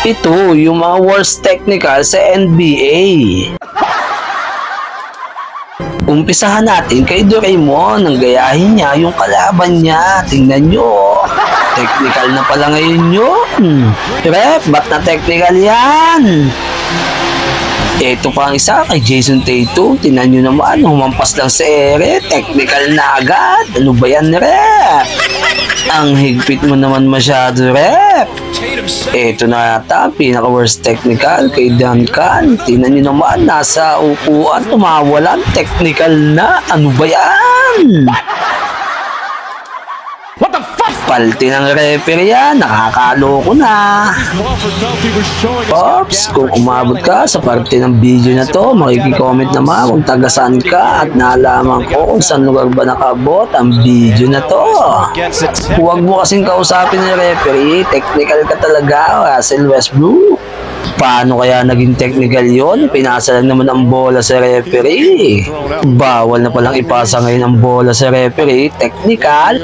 Ito yung mga worst technical sa NBA. Umpisahan natin kay Doraemon nang gayahin niya yung kalaban niya. Tingnan nyo. Technical na pala ngayon yun. Rep, ba't na technical yan? Ito pa ang isa kay Jason Tatum. Tingnan nyo naman, humampas lang sa ere. Technical na agad. Ano ba yan, Rep? Ang higpit mo naman masyado, Rep. Ito na yata, pinaka-worst technical kay Duncan. Tingnan nyo naman, nasa upuan, tumawalan, technical na. Ano ba yan? What the fuck? Palti ng referee yan, nakakaloko na. Ops, kung umabot ka sa parte ng video na to, makikicomment naman kung taga saan ka at nalaman ko kung saan lugar ba nakabot ang video na to. Huwag mo kasing kausapin ng referee, technical ka talaga, Russell Westbrook. Paano kaya naging technical yon? Pinasa lang naman ang bola sa referee. Bawal na palang ipasa ngayon ang bola sa referee, technical.